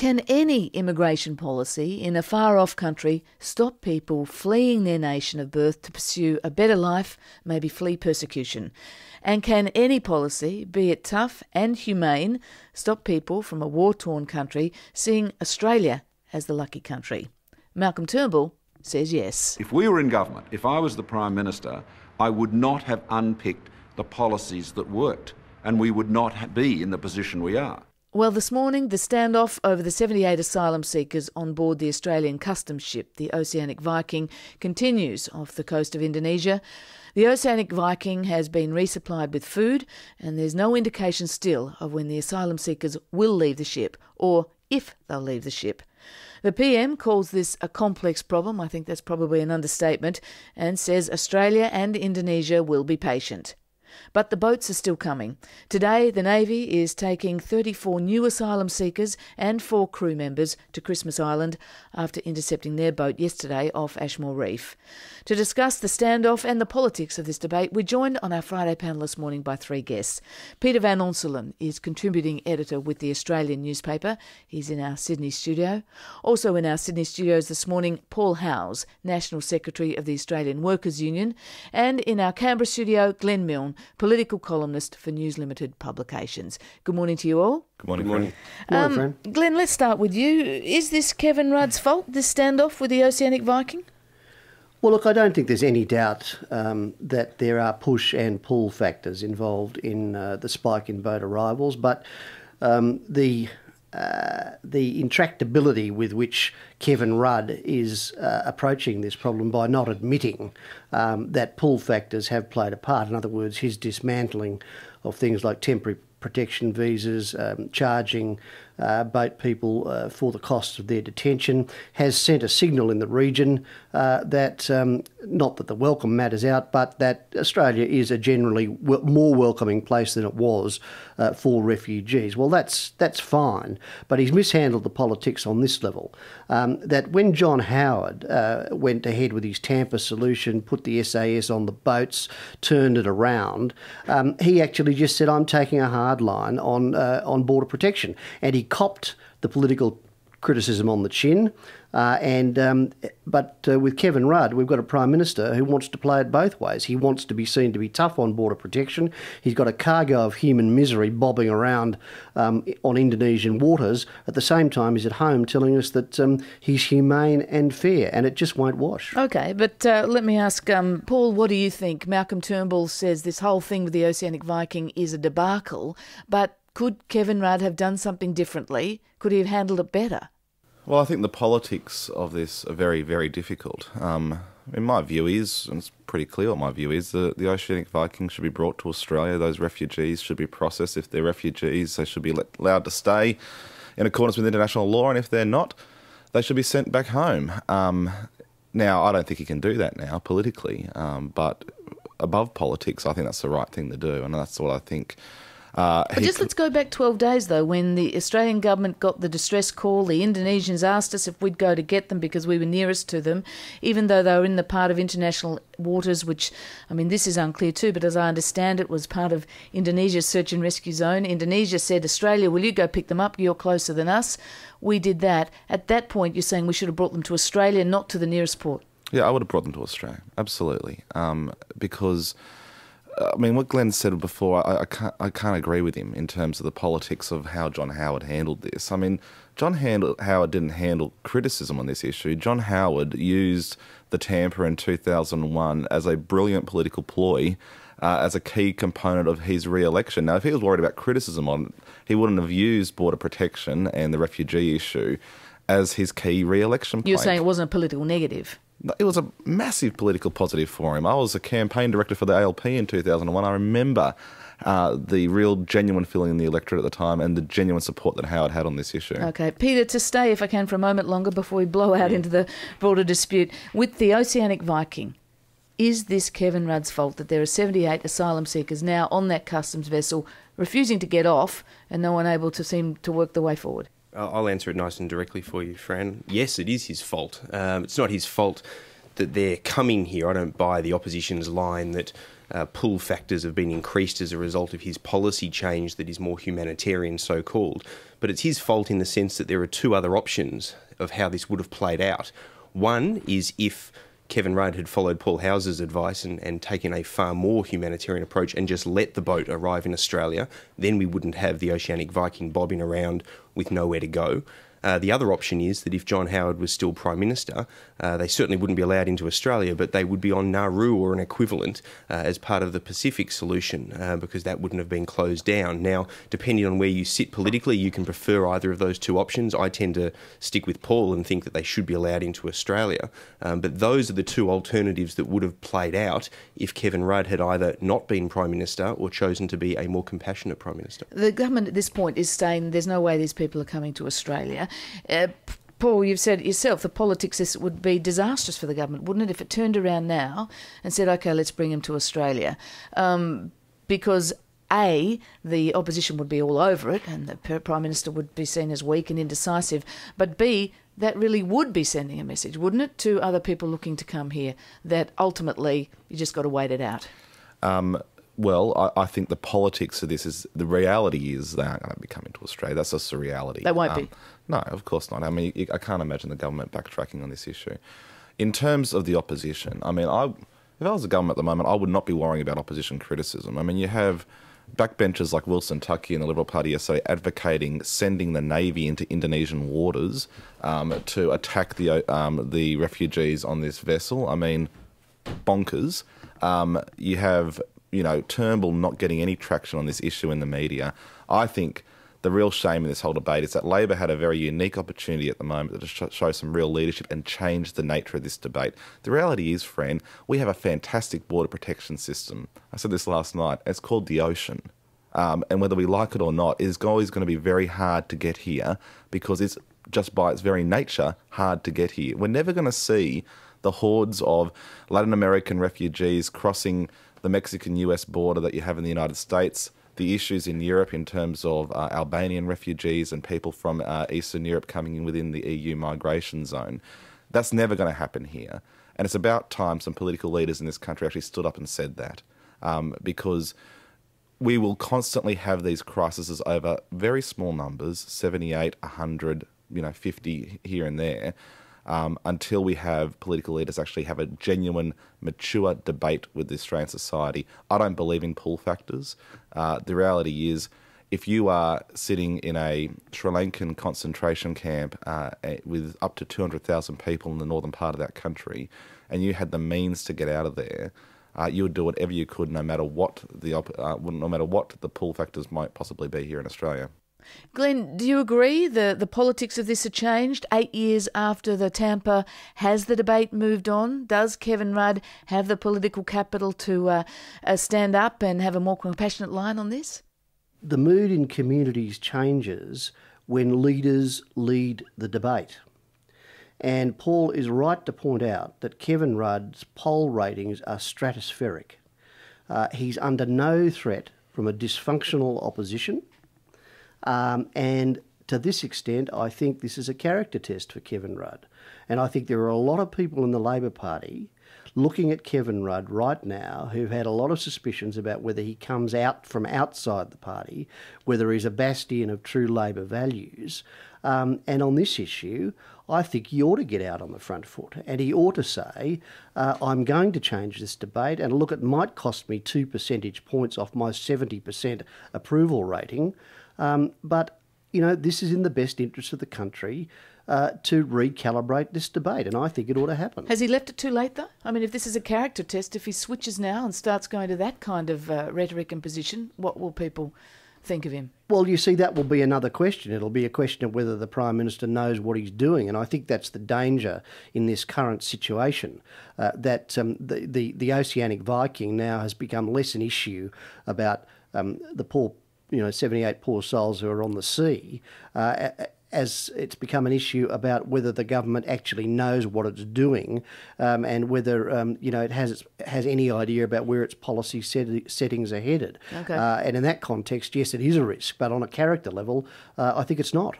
Can any immigration policy in a far-off country stop people fleeing their nation of birth to pursue a better life, maybe flee persecution? And can any policy, be it tough and humane, stop people from a war-torn country seeing Australia as the lucky country? Malcolm Turnbull says yes. If we were in government, if I was the Prime Minister, I would not have unpicked the policies that worked, and we would not be in the position we are. Well, this morning, the standoff over the 78 asylum seekers on board the Australian customs ship, the Oceanic Viking, continues off the coast of Indonesia. The Oceanic Viking has been resupplied with food, and there's no indication still of when the asylum seekers will leave the ship, or if they'll leave the ship. The PM calls this a complex problem, I think that's probably an understatement, and says Australia and Indonesia will be patient. But the boats are still coming. Today, the Navy is taking 34 new asylum seekers and 4 crew members to Christmas Island after intercepting their boat yesterday off Ashmore Reef. To discuss the standoff and the politics of this debate, we're joined on our Friday panel this morning by 3 guests. Peter Van Onselen is contributing editor with the Australian newspaper. He's in our Sydney studio. Also in our Sydney studios this morning, Paul Howes, National Secretary of the Australian Workers' Union. And in our Canberra studio, Glenn Milne, political columnist for News Limited Publications. Good morning to you all. Good morning. Good morning. Morning, friend. Glenn, let's start with you. Is this Kevin Rudd's fault, this standoff with the Oceanic Viking? Well, look, I don't think there's any doubt that there are push and pull factors involved in the spike in boat arrivals, but the intractability with which Kevin Rudd is approaching this problem by not admitting that pull factors have played a part. In other words, his dismantling of things like temporary protection visas, charging boat people for the costs of their detention, has sent a signal in the region that, not that the welcome matters out, but that Australia is a generally more welcoming place than it was for refugees. Well, that's fine, but he's mishandled the politics on this level. That when John Howard went ahead with his Tampa solution, put the SAS on the boats, turned it around, he actually just said, I'm taking a hard line on border protection. And he copped the political criticism on the chin. But with Kevin Rudd, we've got a Prime Minister who wants to play it both ways. He wants to be seen to be tough on border protection. He's got a cargo of human misery bobbing around on Indonesian waters. At the same time, he's at home telling us that he's humane and fair, and it just won't wash. OK, but let me ask, Paul, what do you think? Malcolm Turnbull says this whole thing with the Oceanic Viking is a debacle, but could Kevin Rudd have done something differently? Could he have handled it better? Well, I think the politics of this are very, very difficult. My view is, and it's pretty clear what my view is, that the Oceanic Viking should be brought to Australia. Those refugees should be processed. If they're refugees, they should be allowed to stay in accordance with international law, and if they're not, they should be sent back home. Now, I don't think he can do that now politically, but above politics, I think that's the right thing to do, and that's what I think. But let's go back 12 days, though, when the Australian government got the distress call. The Indonesians asked us if we'd go to get them because we were nearest to them, even though they were in the part of international waters, which, I mean, this is unclear too, but as I understand it, was part of Indonesia's search and rescue zone. Indonesia said, Australia, will you go pick them up? You're closer than us. We did that. At that point, you're saying we should have brought them to Australia, not to the nearest port. Yeah, I would have brought them to Australia, absolutely, because... I mean, what Glenn said before, I can't agree with him in terms of the politics of how John Howard handled this. I mean, John Howard didn't handle criticism on this issue. John Howard used the Tampa in 2001 as a brilliant political ploy, as a key component of his re-election. Now, if he was worried about criticism on it, he wouldn't have used border protection and the refugee issue as his key re-election plank. You're saying it wasn't a political negative? It was a massive political positive for him. I was a campaign director for the ALP in 2001. I remember the real genuine feeling in the electorate at the time and the genuine support that Howard had on this issue. OK. Peter, to stay, if I can, for a moment longer before we blow out into the broader dispute. With the Oceanic Viking, is this Kevin Rudd's fault that there are 78 asylum seekers now on that customs vessel refusing to get off and no one able to seem to work the way forward? I'll answer it nice and directly for you, Fran. Yes, it is his fault. It's not his fault that they're coming here. I don't buy the opposition's line that pull factors have been increased as a result of his policy change that is more humanitarian, so-called. But it's his fault in the sense that there are two other options of how this would have played out. One is if Kevin Rudd had followed Paul House's advice and taken a far more humanitarian approach and just let the boat arrive in Australia, then we wouldn't have the Oceanic Viking bobbing around with nowhere to go. The other option is that if John Howard was still Prime Minister, they certainly wouldn't be allowed into Australia, but they would be on Nauru or an equivalent as part of the Pacific solution, because that wouldn't have been closed down. Now, depending on where you sit politically, you can prefer either of those two options. I tend to stick with Paul and think that they should be allowed into Australia. But those are the two alternatives that would have played out if Kevin Rudd had either not been Prime Minister or chosen to be a more compassionate Prime Minister. The government at this point is saying there's no way these people are coming to Australia. Paul, you've said it yourself, the politics, this would be disastrous for the government, wouldn't it, if it turned around now and said, OK, let's bring them to Australia? Because A, the opposition would be all over it and the Prime Minister would be seen as weak and indecisive, but B, that really would be sending a message, wouldn't it, to other people looking to come here, that ultimately you just got to wait it out? Well, I think the politics of this is, the reality is they aren't going to be coming to Australia. That's just the reality. They won't be. No, of course not. I mean, I can't imagine the government backtracking on this issue. In terms of the opposition, I mean, if I was the government at the moment, I would not be worrying about opposition criticism. I mean, you have backbenchers like Wilson Tuckey and the Liberal Party yesterday advocating sending the Navy into Indonesian waters to attack the refugees on this vessel. I mean, bonkers. You have, Turnbull not getting any traction on this issue in the media. I think the real shame in this whole debate is that Labor had a very unique opportunity at the moment to show some real leadership and change the nature of this debate. The reality is, friend, we have a fantastic border protection system. I said this last night. It's called the ocean. And whether we like it or not, it is always going to be very hard to get here because it's just by its very nature hard to get here. We're never going to see the hordes of Latin American refugees crossing the Mexican-US border that you have in the United States, the issues in Europe in terms of Albanian refugees and people from Eastern Europe coming in within the EU migration zone. That's never going to happen here. And it's about time some political leaders in this country actually stood up and said that, because we will constantly have these crises over very small numbers, 78, 100, 50 here and there, until we have political leaders actually have a genuine, mature debate with the Australian society. I don't believe in pull factors. The reality is, if you are sitting in a Sri Lankan concentration camp with up to 200,000 people in the northern part of that country, and you had the means to get out of there, you would do whatever you could, no matter what the pull factors might possibly be here in Australia. Glenn, do you agree the politics of this have changed? 8 years after the Tampa, has the debate moved on? Does Kevin Rudd have the political capital to stand up and have a more compassionate line on this? The mood in communities changes when leaders lead the debate. And Paul is right to point out that Kevin Rudd's poll ratings are stratospheric. He's under no threat from a dysfunctional opposition. And to this extent, I think this is a character test for Kevin Rudd. And I think there are a lot of people in the Labor Party looking at Kevin Rudd right now who've had a lot of suspicions about whether he comes out from outside the party, whether he's a bastion of true Labor values. And on this issue, I think he ought to get out on the front foot and he ought to say, I'm going to change this debate, and look, it might cost me 2 percentage points off my 70% approval rating, but, this is in the best interest of the country to recalibrate this debate, and I think it ought to happen. Has he left it too late, though? I mean, if this is a character test, if he switches now and starts going to that kind of rhetoric and position, what will people think of him? Well, you see, that will be another question. It'll be a question of whether the Prime Minister knows what he's doing, and I think that's the danger in this current situation, that the Oceanic Viking now has become less an issue about the poor 78 poor souls who are on the sea, as it's become an issue about whether the government actually knows what it's doing, and whether it has any idea about where its policy settings are headed. Okay. And in that context, yes, it is a risk, but on a character level, I think it's not.